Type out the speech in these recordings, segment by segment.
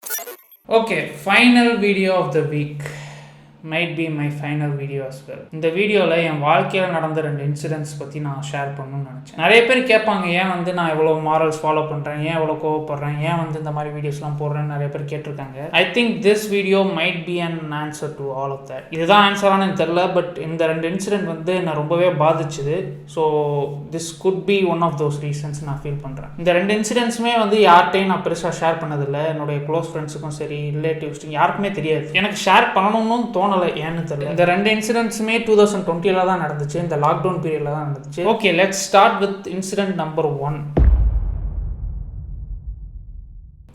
Okay, final video of the week. Might be my final video as well. இந்த வீடியோவில் என் வாழ்க்கையில் நடந்த 2 incidents பற்றி நான் ஷேர் பண்ணணும்னு நினச்சேன். நிறைய பேர் கேட்பாங்க, ஏன் வந்து நான் எவ்வளோ மாரல்ஸ் ஃபாலோ பண்ணுறேன், ஏன் எவ்வளோ கோவப்படுறேன், ஏன் வந்து இந்த மாதிரி வீடியோஸ்லாம் போடுறேன்னு நிறைய பேர் கேட்டிருக்காங்க. I think this video might be an answer to all of that. இதுதான் ஆன்சரானு எனக்கு தெரியல, பட் இந்த 2 இன்சிடென்ட் வந்து நான் ரொம்பவே பாதிச்சுது. So this could be one of those reasons நான் ஃபீல் பண்ணுறேன். இந்த 2 இன்சிடென்ட்ஸுமே வந்து யார்கிட்டையும் நான் பெருசாக ஷேர் பண்ணதில்லை. என்னுடைய க்ளோஸ் ஃப்ரெண்ட்ஸுக்கும் சரி, ரிலேட்டிவ்ஸ்க்கும் யாருக்குமே தெரியாது. எனக்கு ஷேர் பண்ணணும்னு தோணலை, ஏன்னு தெரியல. இந்த 2 இன்சிடென்ட்ஸுமே 2020 தான் நடந்துச்சு. இந்த லாக்டவுன் பீரியட்ல தான் நடந்துச்சு. Okay, let's start with incident number 1.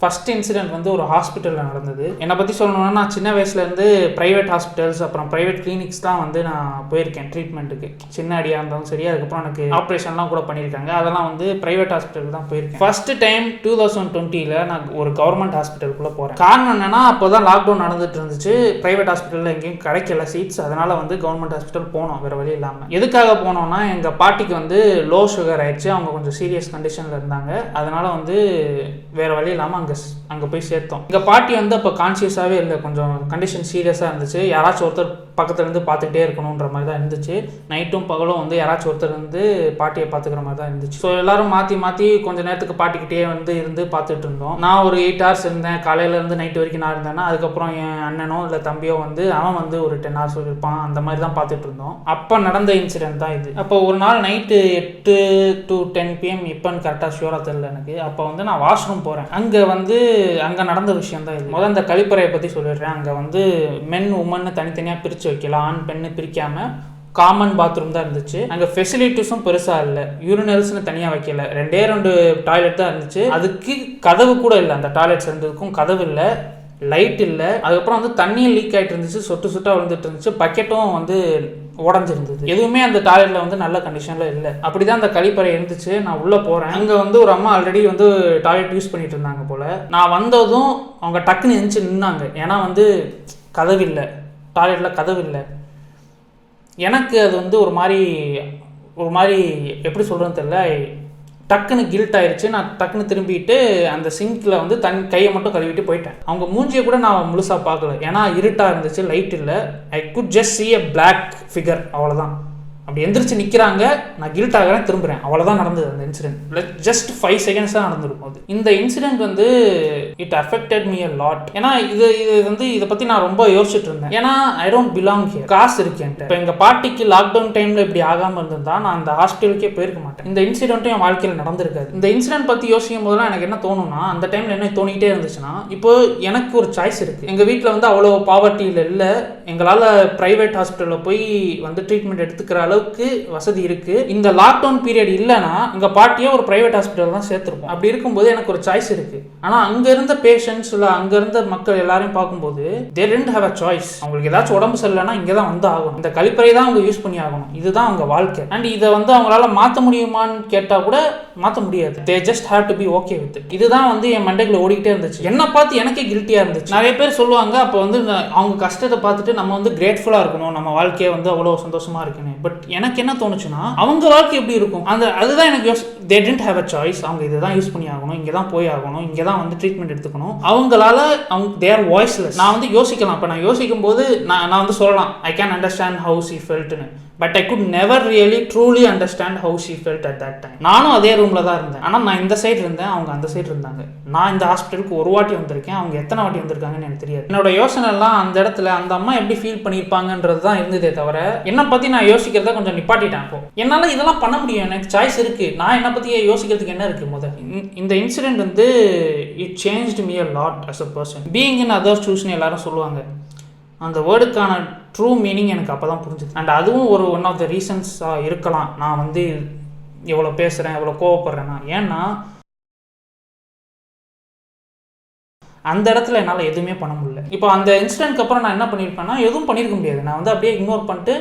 First incident வந்து ஒரு ஹாஸ்பிட்டலில் நடந்தது. என்னை பற்றி சொல்லணும்னா, நான் சின்ன வயசுலேருந்து ப்ரைவேட் ஹாஸ்பிட்டல்ஸ் அப்புறம் ப்ரைவேட் கிளினிக்ஸ் தான் வந்து நான் போயிருக்கேன் ட்ரீட்மெண்ட்டுக்கு. சின்ன அடியாக இருந்தாலும் சரி, அதுக்கப்புறம் எனக்கு ஆப்ரேஷன்லாம் கூட பண்ணியிருக்காங்க. அதெல்லாம் வந்து ப்ரைவேட் ஹாஸ்பிட்டல் தான் போயிருக்கேன். ஃபஸ்ட்டு டைம் 2020 நான் ஒரு கவர்மெண்ட் ஹாஸ்பிட்டலுக்குள்ளே போகிறேன். காரணம் என்னென்னா, அப்போ தான் லாக்டவுன் நடந்துட்டு இருந்துச்சு. ப்ரைவேட் ஹாஸ்பிட்டலில் எங்கேயும் கிடைக்கல சீட்ஸ். அதனால் வந்து கவர்மெண்ட் ஹாஸ்பிட்டல் போனோம், வேறு வழி இல்லாமல். எதுக்காக போனோம்னா, எங்கள் பாட்டிக்கு வந்து லோ சுகர் ஆயிடுச்சு. அவங்க கொஞ்சம் சீரியஸ் கண்டிஷனில் இருந்தாங்க. அதனால் வந்து வேறு வழி இல்லாமல் அங்கே போய் சேர்த்தோம். எங்கள் பாட்டி வந்து அப்போ கான்சியஸாகவே இல்லை, கொஞ்சம் கண்டிஷன் சீரியஸாக இருந்துச்சு. யாராச்சும் ஒருத்தர் பக்கத்துலேருந்து பார்த்துக்கிட்டே இருக்கணுன்ற மாதிரி தான் இருந்துச்சு. நைட்டும் பகலும் வந்து யாராச்சும் ஒருத்தர் வந்து பாட்டியை பார்த்துக்கிற மாதிரி தான் இருந்துச்சு. ஸோ எல்லோரும் மாற்றி கொஞ்சம் நேரத்துக்கு பாட்டிக்கிட்டே வந்து இருந்து பார்த்துட்டு இருந்தோம். நான் ஒரு 8 hours இருந்தேன். காலையிலேருந்து நைட்டு வரைக்கும் நான் இருந்தேன்னா, அதுக்கப்புறம் என் அண்ணனோ இல்லை தம்பியோ வந்து அவன் வந்து ஒரு 10 hours இருப்பான். அந்த மாதிரி தான் பார்த்துட்டு இருந்தோம். அப்போ நடந்த இன்சிடென்ட் தான் இது. அப்போ ஒரு நாள் நைட்டு 8 to 10 PM, இப்போன்னு கரெக்டாக ஷியூராக தெரியல எனக்கு. அப்போ வந்து நான் வாஷ்ரூம் போகிறேன். அங்கே நடந்த விஷயம் தான் இது. முதல் இந்த கழிப்பறையை பற்றி சொல்லிடுறேன். அங்கே வந்து மென் உமன்னு தனித்தனியாக பிரித்து வைக்கலாம், ஆண் பெண்ணு பிரிக்காமல் காமன் பாத்ரூம் தான் இருந்துச்சு. அங்கே ஃபெசிலிட்டிஸும் பெருசாக இல்லை. யூரினல்ஸ்னு தனியாக வைக்கல, 2 டாய்லெட் தான் இருந்துச்சு. அதுக்கு கதவு கூட இல்லை. அந்த டாய்லெட்ஸ் இருந்ததுக்கும் கதவு இல்லை, லைட் இல்லை. அதுக்கப்புறம் வந்து தண்ணியும் லீக் ஆகிட்டு இருந்துச்சு, சொட்டாக விழுந்துட்டு இருந்துச்சு. பக்கெட்டும் வந்து உடஞ்சிருந்தது. எதுவுமே அந்த டாய்லெட்டில் வந்து நல்ல கண்டிஷனில் இல்லை. அப்படி தான் அந்த கழிப்பறை இருந்துச்சு. நான் உள்ளே போகிறேன். அங்கே வந்து ஒரு அம்மா ஆல்ரெடி வந்து டாய்லெட் யூஸ் பண்ணிட்டு இருந்தாங்க போல். நான் வந்ததும் அவங்க டக்குன்னு எழுந்துச்சு நின்னாங்க. ஏன்னா வந்து கதவு இல்லை, டாய்லெட்டில் கதவு இல்லை. எனக்கு அது வந்து ஒரு மாதிரி எப்படி சொல்கிறேன்னு தெரியல, டக்குன்னு கில்ட் ஆயிடுச்சு. நான் டக்குன்னு திரும்பிட்டு அந்த சிங்கில் வந்து கையை மட்டும் கழுவிட்டு போயிட்டேன். அவங்க மூஞ்சியை கூட நான் முழுசாக பார்க்கல, ஏன்னா இருட்டாக இருந்துச்சு, லைட் இல்லை. I could just see a black figure, அவ்வளோதான். அப்படி எந்திரிச்சு நிற்கிறாங்க, நான் கில்ட் ஆகிறேன், திரும்புகிறேன். அவ்வளோதான் நடந்தது அந்த இன்சிடென்ட். ஜஸ்ட் 5 seconds தான் நடந்திருக்கும் அது. இந்த இன்சிடென்ட் வந்து it affected me a lot. ஏன்னா இதை பற்றி நான் ரொம்ப யோசிச்சுட்டு இருந்தேன். ஏன்னா ஐ டோன்ட் பிலாங் ஹியர். காசு இருக்கேன். இப்போ எங்கள் பாட்டிக்கு லாக்டவுன் டைமில் இப்படி ஆகாமல் இருந்திருந்தா நான் அந்த ஹாஸ்பிட்டலுக்கே போயிருக்க மாட்டேன். இந்த இன்சிடென்ட்டும் என் வாழ்க்கையில் நடந்திருக்காது. இந்த இன்சிடென்ட் பற்றி யோசிக்கும் போதெல்லாம் எனக்கு என்ன தோணும்னா, அந்த டைமில் என்ன தோணிக்கிட்டே இருந்துச்சுன்னா, இப்போ எனக்கு ஒரு சாய்ஸ் இருக்குது. எங்கள் வீட்டில் வந்து அவ்வளோ பாவர்ட்டியில் இல்லை. எங்களால் ப்ரைவேட் ஹாஸ்பிட்டலில் போய் வந்து ட்ரீட்மெண்ட் எடுத்துக்கிற அளவுக்கு வசதி இருக்கு. இந்த லாக்டவுன் பீரியட் இல்லைன்னா எங்க பாட்டியோ ஒரு பிரைவேட் ஹாஸ்பிட்டல் தான் சேர்த்துருப்போம். அப்படி இருக்கும்போது எனக்கு ஒரு சாய்ஸ் இருக்கு. ஆனா அங்க இருந்த பேஷண்ட்ஸ் இல்ல அங்க இருந்த மக்கள் எல்லாரையும் பார்க்கும்போது they didn't have a choice. அவங்களுக்கு ஏதாச்சும் உடம்பு சரியில்லைன்னா இங்கே தான் வந்து ஆகணும். இந்த கழிப்பறை தான் அவங்க யூஸ் பண்ணி ஆகணும். இதுதான் அவங்க வாழ்க்கை. அண்ட் இதை வந்து அவங்களால மாற்ற முடியுமான்னு கேட்டா கூட மாற்ற முடியாது. they just have to be okay with it. இதுதான் வந்து என் மண்டைக்குள்ள ஓடிக்கிட்டே இருந்துச்சு. என்ன பார்த்து எனக்கே கில்ட்டியா இருந்துச்சு. நிறைய பேர் சொல்லுவாங்க, அப்போ வந்து அவங்க கஷ்டத்தை பார்த்துட்டு நம்ம வந்து கிரேட்ஃபுல்லா இருக்கணும், நம்ம வாழ்க்கையை வந்து அவ்வளவு சந்தோஷமா இருக்குன்னு. பட் எனக்கு என்ன தோணுச்சுன்னா, அவங்க வாழ்க்கை எப்படி இருக்கும் அதுதான் எனக்கு they didn't have a choice. அவங்க இதை தான் யூஸ் பண்ணி ஆகணும், இங்கே தான் போய் ஆகணும், இங்கே தான் வந்து ட்ரீட்மெண்ட் எடுத்துக்கணும். அவங்களால they are voiceless. நான் வந்து யோசிக்கலாம். இப்போ நான் யோசிக்கும் போது நான் வந்து சொல்லலாம், I can understand how she felt ன்னு. But I could never really truly understand how she felt at that time. நானும் அதே ரூமில் தான் இருந்தேன். ஆனால் நான் இந்த சைடு இருந்தேன், அவங்க அந்த சைடு இருந்தாங்க. நான் இந்த ஹாஸ்பிட்டலுக்கு ஒரு வாட்டி வந்திருக்கேன், அவங்க எத்தனை வாட்டி வந்திருக்காங்கன்னு எனக்கு தெரியாது. என்னோட யோசனைலாம் அந்த இடத்துல அந்த அம்மா எப்படி ஃபீல் பண்ணியிருப்பாங்கன்றது தான் இருந்ததே தவிர என்னை பற்றி நான் யோசிக்கிறத கொஞ்சம் நிப்பாட்டிட்டேன். அப்போ என்னால் இதெல்லாம் பண்ண முடியும், எனக்கு சாய்ஸ் இருக்குது. நான் என்னை பற்றி யோசிக்கிறதுக்கு என்ன இருக்குது? இந்த இன்சிடென்ட் வந்து it changed me a lot as a person. being in others shoesன்னு எல்லாரும் சொல்லுவாங்க. அந்த வேர்டுக்கான ட்ரூ மீனிங் எனக்கு அப்போ தான் புரிஞ்சுது. அண்ட் அதுவும் ஒரு ஒன் ஆஃப் த ரீசன்ஸாக இருக்கலாம் நான் வந்து எவ்வளோ பேசுகிறேன், எவ்வளோ கோவப்படுறேன்னா. ஏன்னா அந்த இடத்துல என்னால் எதுவுமே பண்ண முடியல. இப்போ அந்த இன்சிடென்ட்க்கு அப்புறம் நான் என்ன பண்ணியிருப்பேன்னா, எதுவும் பண்ணியிருக்க முடியாது. நான் வந்து அப்படியே இக்னோர் பண்ணிட்டு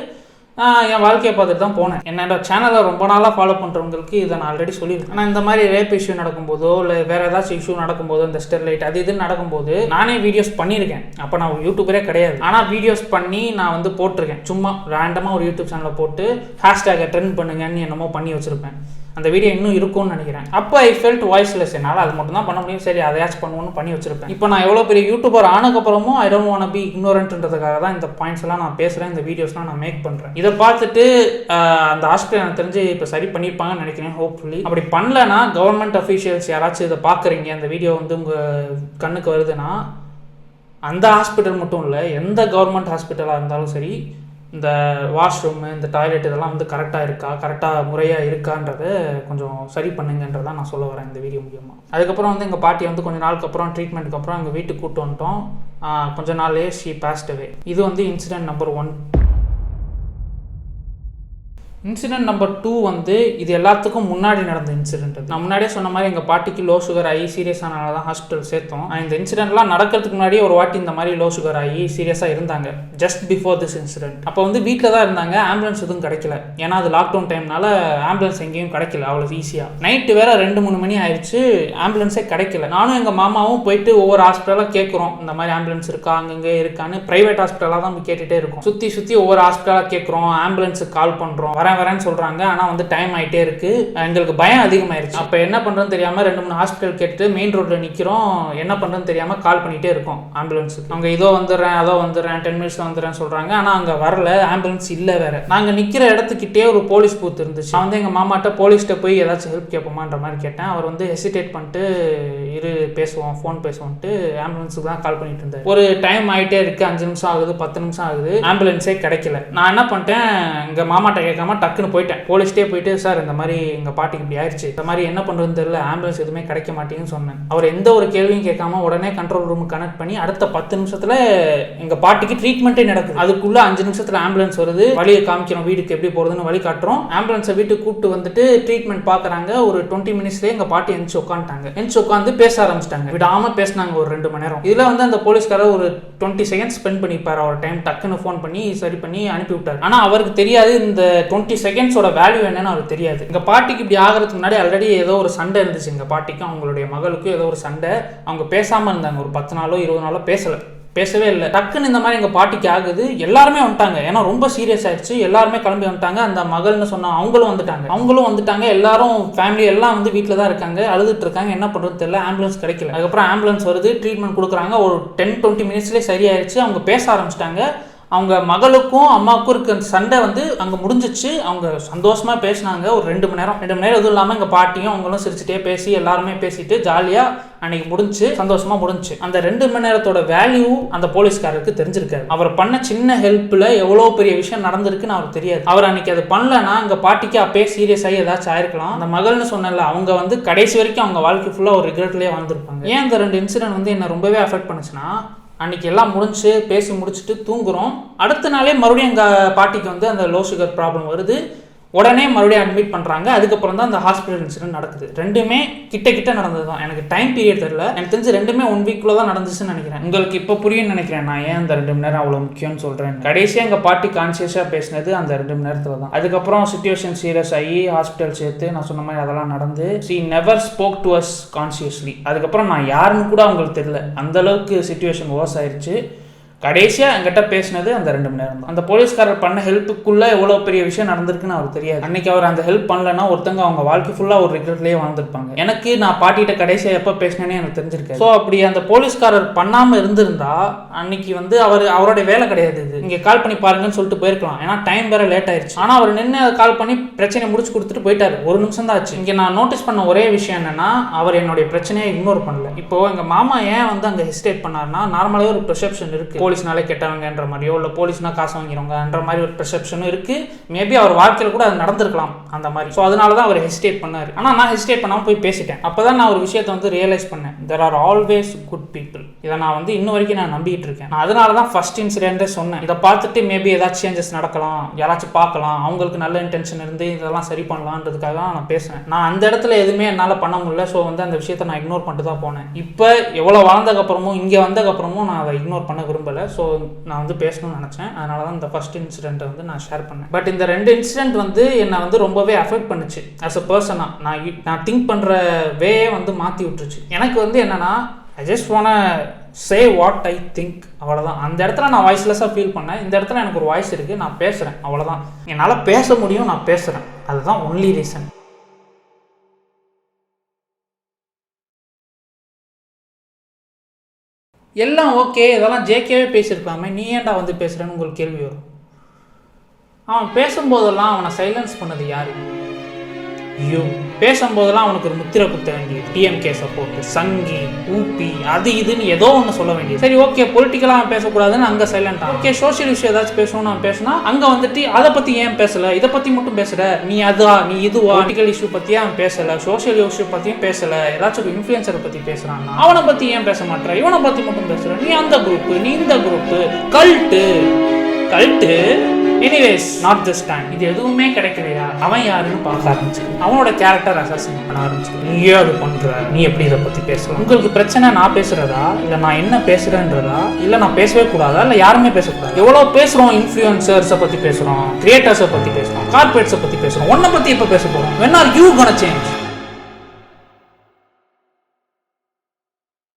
என் வாழ்க்கையை பார்த்துட்டு தான் போனேன். என்னோட சேனலை ரொம்ப நாளாக ஃபாலோ பண்ணுறவங்களுக்கு இதை நான் ஆல்ரெடி சொல்லியிருக்கேன். ஆனால் இந்த மாதிரி ரேப் இஷ்யூ நடக்கும்போதோ இல்லை வேறு ஏதாச்சும் இஷ்யூ நடக்கும்போதோ, இந்த ஸ்டெர்லைட் அது இதுன்னு நடக்கும்போது நானே வீடியோஸ் பண்ணியிருக்கேன். அப்போ நான் ஒரு யூடியூபரே கிடையாது. ஆனால் வீடியோஸ் பண்ணி நான் வந்து போட்டிருக்கேன். சும்மா ரேண்டமாக ஒரு யூடியூப் சேனலை போட்டு ஹேஷ்டேகை ட்ரெண்ட் பண்ணுங்கன்னு என்னமோ பண்ணி வச்சுருப்பேன். அந்த வீடியோ இன்னும் இருக்கும்னு நினைக்கிறேன். அப்போ ஐ ஃபெல்ட் வாய்ஸ்லெஸ். என்னால் அது மட்டும் தான் பண்ண முடியும். சரி அதையாச்சும் பண்ணுவோன்னு பண்ணி வச்சிருப்பேன். இப்போ நான் எவ்வளோ பெரிய யூடியூபர் ஆனதுக்கப்புறமும் ஐ டோன்ட் வாண்ட் பி இக்னோரண்ட்ன்றதுக்காக தான் இந்த பாயிண்ட்ஸ் எல்லாம் நான் பேசுகிறேன், இந்த வீடியோஸ்லாம் நான் மேக் பண்ணுறேன். இதை பார்த்துட்டு அந்த ஹாஸ்பிட்டல் எனக்கு தெரிஞ்சு இப்போ சரி பண்ணியிருப்பாங்கன்னு நினைக்கிறேன், ஹோப்ஃபுல்லி. அப்படி பண்ணலன்னா கவர்மெண்ட் அஃபீஷியல்ஸ் யாராச்சும் இதை பார்க்குறீங்க, அந்த வீடியோ வந்து உங்கள் கண்ணுக்கு வருதுன்னா, அந்த ஹாஸ்பிட்டல் மட்டும் இல்லை, எந்த கவர்மெண்ட் ஹாஸ்பிட்டலாக இருந்தாலும் சரி, இந்த வாஷ்ரூமு, இந்த டாய்லெட் இதெல்லாம் வந்து கரெக்டாக இருக்கா, கரெக்டாக முறையாக இருக்கான்றதை கொஞ்சம் சரி பண்ணுங்கன்றதான் நான் சொல்ல வரேன் இந்த வீடியோ மூலியமாக. அதுக்கப்புறம் வந்து எங்கள் பாட்டி வந்து கொஞ்சம் நாளுக்கு அப்புறம் ட்ரீட்மெண்ட்டுக்கு அப்புறம் எங்கள் வீட்டுக்கு கூப்பிட்டு வந்துட்டோம். கொஞ்ச நாள்லேயே ஷீ பாஸ்ட் அவே. இது வந்து இன்சிடென்ட் நம்பர் 1. இன்சிடென்ட் நம்பர் 2 வந்து இது எல்லாத்துக்கும் முன்னாடி நடந்த இன்சிடென்ட். நான் முன்னாடியே சொன்ன மாதிரி எங்கள் பாட்டிக்கு லோ சுகர் ஆகி சீரியஸ் ஆனால தான் ஹாஸ்பிட்டல் சேர்த்தோம். இந்த இன்சிடென்ட்லாம் நடக்கிறதுக்கு முன்னாடியே ஒரு வாட்டி இந்த மாதிரி லோ சுகர் ஆகி சீரியஸாக இருந்தாங்க, ஜஸ்ட் பிஃபோர் திஸ் இன்சிடென்ட். அப்போ வந்து வீட்டில் தான் இருந்தாங்க, ஆம்புலன்ஸ் எதுவும் கிடைக்கல. ஏன்னா அது லாக்டவுன் டைம்னால ஆம்புலன்ஸ் எங்கேயும் கிடைக்கல அவ்வளோ ஈஸியாக. நைட்டு வேற 2-3 மணி ஆயிடுச்சு, ஆம்புலன்ஸே கிடைக்கல. நானும் எங்கள் மாமாவும் போயிட்டு ஒவ்வொரு ஹாஸ்பிட்டலாக கேட்குறோம், இந்த மாதிரி ஆம்புலன்ஸ் இருக்கா, அங்கங்கே இருக்கான்னு. ப்ரைவேட் ஹாஸ்பிட்டலாக தான் கேட்டுகிட்டே இருக்கும். சுற்றி ஒவ்வொரு ஹாஸ்பிட்டலாக கேட்குறோம், ஆம்புலன்ஸுக்கு கால் பண்ணுறோம், வரேன்னு சொல்றாங்க. ஆனா வந்து டைம் ஆயிட்டே இருக்கு. எங்களுக்கு பயம் அதிகமாயிருச்சு. அப்ப என்ன பண்றதுன்னு தெரியாம 2-3 ஹாஸ்பிட்டல் கேட்டுட்டு மெயின் ரோட்ல நிக்கிறோம். என்ன பண்றதுன்னு தெரியாம கால் பண்ணிட்டே இருக்கோம் ஆம்புலன்ஸுக்கு. அவங்க இதோ வந்துடுறேன், அதோ வந்துடுறேன், 10 மினிட்ஸ்ல வந்துடுறேன் சொல்றாங்க. ஆனா அங்க வரல, ஆம்புலன்ஸ் இல்ல வேற. நாங்க நிக்கிற இடத்துக்கிட்டே ஒரு போலீஸ் பூத் இருந்துச்சு. நான் வந்து எங்க மாமாட்ட போலீஸ்கிட்ட போய் ஏதாச்சும் ஹெல்ப் கேட்போமான்ற மாதிரி கேட்டேன். அவர் வந்து ஹெசிடேட் பண்ணிட்டு இரு பேசுவோம், ஃபோன் பேசுவோம்ட்டு ஆம்புலன்ஸுக்கு தான் கால் பண்ணிட்டு இருந்தார். ஒரு டைம் ஆயிட்டே இருக்கு, 5 நிமிஷம் ஆகுது, 10 நிமிஷம் ஆகுது, ஆம்புலன்ஸே கிடைக்கல. நான் என்ன பண்ணிட்டேன், எங்க மாமாட்ட கேட்காம டக்குன்னு போயிட்டேன், போலீஸ்டே போயிட்டு, சார் இந்த மாதிரி எங்கள் பாட்டிக்கு இப்படி ஆயிடுச்சு, இந்த மாதிரி என்ன பண்ணுறதுன்னு தெரியல, ஆம்புலன்ஸ் எதுவுமே கிடைக்க மாட்டேங்குன்னு சொன்னேன். அவர் எந்த ஒரு கேள்வியும் கேட்காம உடனே கண்ட்ரோல் ரூமுக்கு கனெக்ட் பண்ணி அடுத்த 10 நிமிஷத்தில் எங்கள் பாட்டிக்கு ட்ரீட்மெண்ட்டே நடக்குது. அதுக்குள்ள 5 நிமிஷத்தில் ஆம்புலன்ஸ் வருது, வழியை காமிக்கிறோம், வீட்டுக்கு எப்படி போகிறதுன்னு வழி காட்டுறோம். ஆம்புலன்ஸை வீட்டுக்கு கூப்பிட்டு வந்துட்டு ட்ரீட்மெண்ட் பார்க்குறாங்க. ஒரு 20 மினிட்ஸ்லேயே எங்கள் பாட்டி எந்திச்சு உட்காந்துட்டாங்க. எந்திச்சு உட்காந்து பேச ஆரம்பிச்சிட்டாங்க. விடாமல் பேசினாங்க ஒரு 2 மணி நேரம். இதில் வந்து அந்த போலீஸ்காரர் ஒரு 20 செகண்ட்ஸ் ஸ்பெண்ட் பண்ணிப்பார். அவர் டைம் டக்குன்னு ஃபோன் பண்ணி சரி பண்ணி அனுப்பி விட்டார். ஆனால் அவருக்கு தெரியாது இந்த 20 செகண்ட்ஸோட வேல்யூ என்னன்னு அவருக்கு தெரியாது. எங்க பாட்டிக்கு இப்படி ஆகிறதுக்கு முன்னாடி ஆல்ரெடி ஏதோ ஒரு சண்டை இருந்துச்சு. எங்க பாட்டிக்கும் அவங்களுடைய மகளுக்கும் ஏதோ ஒரு சண்டை. அவங்க பேசாம இருந்தாங்க, ஒரு 10 நாளோ 20 நாளோ பேசவே இல்லை. டக்குன்னு இந்த மாதிரி எங்கள் பாட்டிக்கு ஆகுது. எல்லாருமே வந்துட்டாங்க, ஏன்னா ரொம்ப சீரியஸ் ஆயிடுச்சு. எல்லாருமே கிளம்பி வந்துட்டாங்க. அந்த மகள்னு சொன்ன அவங்களும் வந்துட்டாங்க. எல்லாரும் ஃபேமிலி எல்லாம் வந்து வீட்டில் தான் இருக்காங்க, அழுதுட்டு இருக்காங்க. என்ன பண்ணுறது தெரியல, ஆம்புலன்ஸ் கிடைக்கல. அதுக்கப்புறம் ஆம்புலன்ஸ் வருது, ட்ரீட்மெண்ட் கொடுக்குறாங்க. ஒரு 10-20 மினிட்ஸ்லேயே சரியாயிடுச்சு. அவங்க பேச ஆரம்பிச்சிட்டாங்க. அவங்க மகளுக்கும் அம்மாவுக்கும் இருக்க சண்டை வந்து அங்கே முடிஞ்சிச்சு. அவங்க சந்தோஷமாக பேசினாங்க ஒரு 2 மணி நேரம். எதுவும் இல்லாமல் எங்கள் பாட்டியும் அவங்களும் சிரிச்சுட்டே பேசி எல்லாருமே பேசிட்டு ஜாலியாக அன்னைக்கு முடிஞ்சு, சந்தோஷமா முடிஞ்சு. அந்த 2 மணி நேரத்தோட வேல்யூ அந்த போலீஸ்காரருக்கு தெரிஞ்சிருக்காரு. அவர் பண்ண சின்ன ஹெல்ப்ல எவ்வளோ பெரிய விஷயம் நடந்திருக்குன்னு அவருக்கு தெரியாது. அவர் அன்னைக்கு அது பண்ணலன்னா எங்க பாட்டிக்கு அப்பயே சீரியஸ் ஆகி ஏதாச்சும் ஆயிருக்கலாம். அந்த மகள்னு சொன்னல, அவங்க வந்து கடைசி வரைக்கும் அவங்க வாழ்க்கை ஃபுல்லா ஒரு ரிக்ரெட்லேயே வாழ்ந்துருப்பாங்க. ஏன் இந்த 2 இன்சிடென்ட் வந்து என்ன ரொம்பவே அஃபெக்ட் பண்ணுச்சுன்னா, அன்றைக்கி எல்லாம் முடிஞ்சு பேசி முடிச்சுட்டு தூங்குகிறோம். அடுத்த நாளே மறுபடியும் எங்கள் பாட்டிக்கு வந்து அந்த லோ சுகர் ப்ராப்ளம் வருது. உடனே மறுபடியும் அட்மிட் பண்ணுறாங்க. அதுக்கப்புறம் தான் அந்த ஹாஸ்பிட்டல் இன்சிடென்ட் நடக்குது. ரெண்டுமே கிட்ட நடந்தது தான். எனக்கு டைம் பீரியட் தெரியல, எனக்கு தெரிஞ்சு ரெண்டுமே 1 வீக்குள்ள தான் நடந்துச்சுன்னு நினைக்கிறேன். உங்களுக்கு இப்போ புரியும்னு நினைக்கிறேன் நான் ஏன் அந்த 2 மணி நேரம் அவ்வளோ முக்கியம்னு சொல்கிறேன். கடைசியாக எங்கள் பாட்டி கான்சியஸாக பேசினது அந்த 2 மணி நேரத்தில் தான். அதுக்கப்புறம் சிச்சுவேஷன் சீரியஸ் ஆகி ஹாஸ்பிட்டல் சேர்த்து நான் சொன்ன மாதிரி அதெல்லாம் நடந்து she never spoke to us consciously. அதுக்கப்புறம் நான் யாருன்னு கூட அவங்களுக்கு தெரியல, அந்தளவுக்கு சிச்சுவேஷன் ஓர்ஸ் ஆயிடுச்சு. கடைசியாக என்கிட்ட பேசினது அந்த 2 மணி நேரம் தான். அந்த போலீஸ்காரர் பண்ண ஹெல்ப்புக்குள்ளே எவ்வளோ பெரிய விஷயம் நடந்திருக்குன்னு அவருக்கு தெரியாது. அன்னைக்கு அவர் அந்த ஹெல்ப் பண்ணலன்னா ஒருத்தங்க அவங்க வாழ்க்கை ஃபுல்லாக ஒரு ரிக்ரெட்லேயே வாழ்ந்துருப்பாங்க. எனக்கு நான் பாட்டிகிட்ட கடைசியாக எப்போ பேசினேன்னு எனக்கு தெரிஞ்சிருக்கேன். ஸோ அப்படி அந்த போலீஸ்காரர் பண்ணாமல் இருந்திருந்தா அன்னைக்கு வந்து அவருடைய வேலை கிடையாது. இது இங்கே கால் பண்ணி பாருங்கன்னு சொல்லிட்டு போயிருக்கலாம், ஏன்னா டைம் வேற லேட் ஆயிடுச்சு. ஆனால் அவர் நின்று கால் பண்ணி பிரச்சனையை முடிச்சு கொடுத்துட்டு போயிட்டாரு. 1 நிமிஷம் தான் ஆச்சு. இங்கே நான் நோட்டீஸ் பண்ண ஒரே விஷயம் என்னன்னா, அவர் என்னுடைய பிரச்சனையை இக்னோர் பண்ணல. இப்போ எங்கள் மாமா ஏன் வந்து அங்கே ஹெசிடேட் பண்ணார்னா, நார்மலாகவே ஒரு பெர்செப்ஷன் இருக்கு, போலீஸ்னாலே கெட்டவங்கன்ற மாதிரியோ இல்லை போலீஸ்னா காசு வாங்கிறவங்கன்ற மாதிரி ஒரு பெர்செப்ஷனும் இருக்கு. மேபி அவர் வாழ்க்கையில் கூட அது நடந்திருக்கலாம் அந்த மாதிரி. ஸோ அதனால தான் அவர் ஹெசிடேட் பண்ணார். ஆனால் நான் ஹெசிடேட் பண்ணாமல் போய் பேசிட்டேன். அப்போ தான் நான் ஒரு விஷயத்தை வந்து ரியலைஸ் பண்ணேன், there are always good people. இதை நான் வந்து இன்ன வரைக்கும் நான் நம்பிட்டு இருக்கேன். நான் அதனால தான் ஃபர்ஸ்ட் இன்சிடென்ட்டே சொன்னேன். இதை பார்த்துட்டு மேபி ஏதாச்சும் சேஞ்சஸ் நடக்கலாம், யாராச்சும் பார்க்கலாம், அவங்களுக்கு நல்ல இன்டென்ஷன் இருந்து இதெல்லாம் சரி பண்ணலான்றதுக்காக தான் நான் பேசுனேன். நான் அந்த இடத்துல எதுவுமே என்னால் பண்ண முடியல. ஸோ வந்து அந்த விஷயத்தை நான் இக்னோர் பண்ணிட்டு தான் போனேன். இப்போ எவ்வளோ வளர்ந்ததுக்கப்புறமும் இங்கே வந்ததுக்கப்புறமும் நான் அதை இக்னோர் பண்ண விரும்பலை. ஸோ நான் வந்து பேசணும்னு நினச்சேன். அதனால தான் இந்த ஃபர்ஸ்ட் இன்சிடென்ட்டை வந்து நான் ஷேர் பண்ணேன். பட் இந்த 2 இன்சிடென்ட் வந்து என்னை வந்து ரொம்பவே அஃபெக்ட் பண்ணுச்சு ஆஸ் அ பர்சனாக. நான் திங்க் பண்ணுற வே வந்து மாற்றி விட்டுருச்சு. எனக்கு வந்து என்னென்னா, I just want say what I think, அவ்வளோதான். அந்த இடத்துல நான் வாய்ஸ்லெஸ்ஸாக ஃபீல் பண்ணேன். இந்த இடத்துல எனக்கு ஒரு வாய்ஸ் இருக்குது, நான் பேசுகிறேன், அவ்வளோதான். என்னால் பேச முடியும், நான் பேசுகிறேன், அதுதான் ஒன்லி ரீசன். எல்லாம் ஓகே, இதெல்லாம் ஜேகேவே பேசியிருக்கலாமே, நீ ஏன்டா வந்து பேசுகிறேன்னு உங்களுக்கு கேள்வி வரும். அவன் பேசும்போதெல்லாம் அவனை சைலன்ஸ் பண்ணது யாரு? யூ. பேசும்போதெல்லாம் அவனுக்கு ஒரு முத்திரை குத்த வேண்டியது, டிஎம்கே சப்போர்ட், சங்கி, ஊபி, அது இதுன்னு ஏதோ ஒன்று சொல்ல வேண்டியது. சரி ஓகே, பொலிட்டிக்கலாக அவன் பேசக்கூடாதுன்னு அங்கே சைலண்டாக, ஓகே சோஷியல் இஷ்யூ ஏதாச்சும் பேசணும்னு அவன் பேசினா அங்கே வந்துட்டு அதை பற்றி ஏன் பேசலை, இதை பற்றி மட்டும் பேசுகிற, நீ அதுவா நீ இதுவா, பொலிட்டிக்கல் இஷ்யூ பற்றியே அவன் பேசலை, சோஷியல் இஷ்யூ பற்றியும் பேசலை, ஏதாச்சும் ஒரு இன்ஃப்ளூயன்சரை பற்றி பேசுகிறான்னா அவனை பற்றி ஏன் பேச மாட்டேற, இவனை பற்றி மட்டும் பேசுகிற, நீ அந்த குரூப்பு, நீ இந்த group, cult. Anyways, not this time. இது எதுவுமே கிடைக்கலையா, அவன் யாருன்னு பார்க்க ஆரம்பிச்சு அவனோட கேரக்டர் அசாசின் பண்ண ஆரம்பிச்சு. நீயே அது பண்ற, நீ எப்படி இதை பத்தி பேசலாம், உங்களுக்கு பிரச்சனை நான் பேசுறதா இல்ல நான் என்ன பேசுறேன்றதா, இல்ல நான் பேசவே கூடாதா, இல்ல யாருமே பேசக்கூடாது. எவ்வளவு பேசுறோம், இன்ஃப்ளூயன்சர்ஸை பத்தி பேசுறோம், கிரியேட்டர்ஸை பத்தி பேசுறோம், கார்பரேட்ஸை பத்தி பேசுறோம், உன்னை பத்தி எப்ப பேச போறோம்? when are you gonna change?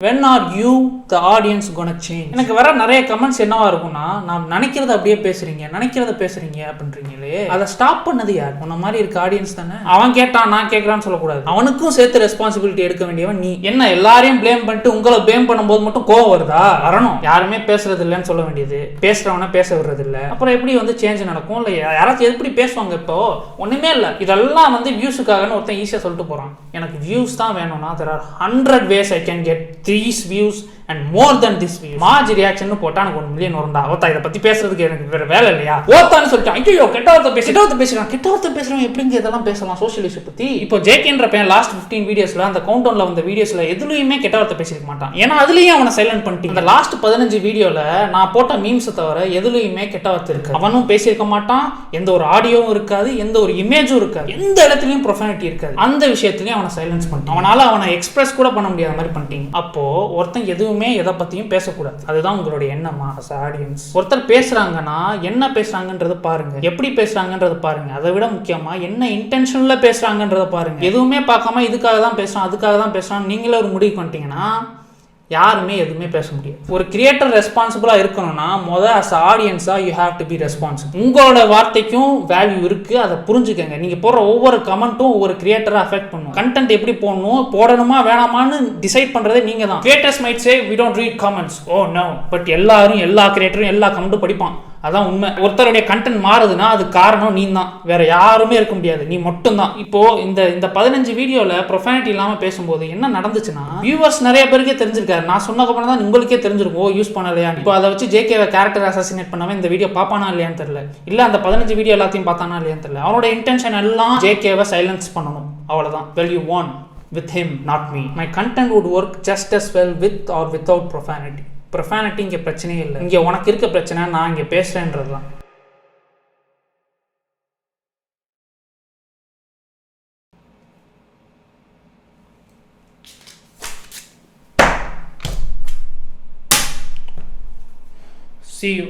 when are you the audience gonna change? எனக்கு வர நிறைய கமெண்ட்ஸ் என்னவா இருக்கும்னா, நான் நினைக்கிறத அப்படியே பேசுறீங்க, நினைக்கிறத பேசுறீங்க அப்படின்றீங்களே, அதை ஸ்டாப் பண்ணது யார்? உன்ன மாதிரி இருக்க ஆடியன்ஸ் தானே. அவன் கேட்டான் நான் கேட்கறான்னு சொல்லக்கூடாது, அவனுக்கும் சேர்த்து ரெஸ்பான்சிபிலிட்டி எடுக்க வேண்டியவன் நீ. என்ன எல்லாரையும் பிளேம் பண்ணிட்டு உங்களை பிளேம் பண்ணும்போது மட்டும் கோவம் வருதா? வரணும். யாருமே பேசுறது இல்லைன்னு சொல்ல வேண்டியது, பேசுறவன பேச விடுறது இல்லை, அப்புறம் எப்படி வந்து சேஞ்ச் நடக்கும்? இல்லை யாராச்சும் எப்படி பேசுவாங்க? இப்போ ஒண்ணுமே இல்லை, இதெல்லாம் வந்து வியூஸுக்காகன்னு ஒருத்தன் ஈஸியாக சொல்லிட்டு போறான். எனக்கு வியூஸ் தான் வேணும்னா there are 100 ways I can get these views and more than this views. Majh reaction போட்டா எனக்கு 1 மில்லியன் வரும்டா. ஓத்தா இதை பத்தி பேசுறதுக்கு எனக்கு வேற வேலை இல்லையா? ஓத்தான்னு சொல்லிட்டு ஐயோ கெட்ட வார்த்தை பேசுறான். கெட்ட வார்த்தை பேசுறவன் எப்படிங்க இதெல்லாம் பேசலாம் சோஷியல் இஷ்யூ பத்தி? இப்போ ஜேகேன்ற பையன் லாஸ்ட் 15 வீடியோஸ்ல, அந்த கவுண்டவுன்ல வந்த வீடியோஸ்ல எதுலயுமே கெட்ட வார்த்தை பேசிருக்க மாட்டான். ஏன்னா அதுலயும் அவனை சைலண்ட் பண்ணிட்டு, இந்த லாஸ்ட் 15 வீடியோல நான் போட்ட மீம்ஸை தவிர எதுலயுமே கெட்ட வார்த்தை இருக்கு. அவனும் பேசியிருக்க மாட்டான், எந்த ஒரு ஆடியோவும் இருக்காது, எந்த ஒரு இமேஜும் இருக்காது, எந்த இடத்துலயும் ப்ரொஃபானிட்டி இருக்காது. அந்த விஷயத்துலயும் அவனை சைலன்ஸ் பண்ணிட்டான். அவனால அவனை எக்ஸ்பிரஸ் கூட பண்ண முடியாத மாதிரி பண்ணிட்டீங்க. அப்போ ஒருத்தன் எதுவுமே எதை பத்தியும் பேசக்கூடாது. அதுதான் உங்களுடைய எண்ணமா as ஆடியன்ஸ்? ஒருத்தர் பேசுறாங்கன்னா என்ன பேசுறாங்கன்றது பாருங்க, எப்படி பேசுறாங்கன்றது பாருங்க, அதை விட முக்கியமா என்ன இன்டென்ஷன்ல பேசுறாங்கன்றத பாருங்க. எதுவுமே பார்க்காம இதுக்காக தான் பேசுறான், அதுக்காக தான் பேசுறான் நீங்களே ஒரு முடிவு பண்ணிட்டீங்கன்னா யாருமே எதுவுமே பேச முடியாது. ஒரு கிரியேட்டர் ரெஸ்பான்சிபிளா இருக்கணும்னா as ஆடியன்ஸா you have to be responsible. உங்களோட வார்த்தைக்கும் வேல்யூ இருக்கு, அதை புரிஞ்சுக்கங்க. நீங்க போடுற ஒவ்வொரு கமெண்ட்டும் ஒவ்வொரு கிரியேட்டரை அஃபெக்ட் பண்ணும். கண்டென்ட் எப்படி போடணுமா வேணாமான்னு டிசைட் பண்றதே நீங்க தான். Creators might say we don't read comments. oh no, but எல்லா கிரியேட்டரும் எல்லா கமெண்ட்டும் படிப்பான். அதான் உண்மை. ஒருத்தருடைய கண்டென்ட் மாறுதுன்னா அது காரணம் நீ தான், வேற யாருமே இருக்க முடியாது, நீ மட்டும் தான். இப்போ இந்த 15 வீடியோல ப்ரொஃபானிட்டி இல்லாம பேசும்போது என்ன நடந்துச்சுன்னா, வியூவர்ஸ் நிறைய பேருக்கே தெரிஞ்சிருக்காரு. நான் சொன்னதுக்கப்புறம் தான் உங்களுக்கே தெரிஞ்சிருக்கும், யூஸ் பண்ணலையா. இப்போ அதை வச்சு ஜேகேவை கேரக்டர் அசாசினேட் பண்ணாம இந்த வீடியோ பாப்பானா இல்லையான்னு தெரியல, இல்ல அந்த 15 வீடியோ எல்லாத்தையும் பார்த்தானா இல்லையான்னு தெரியல. அவனோட இன்டென்ஷன் எல்லாம் ஜேகேவை சைலன்ஸ் பண்ணணும், அவ்வளவுதான். well you won with him, not me. my content would work just as well with or without profanity. Profanity இங்கே பிரச்சனையே இல்லை. இங்கே உனக்கு இருக்க பிரச்சனை நான் இங்கே பேசுகிறேன்றது தான். See you.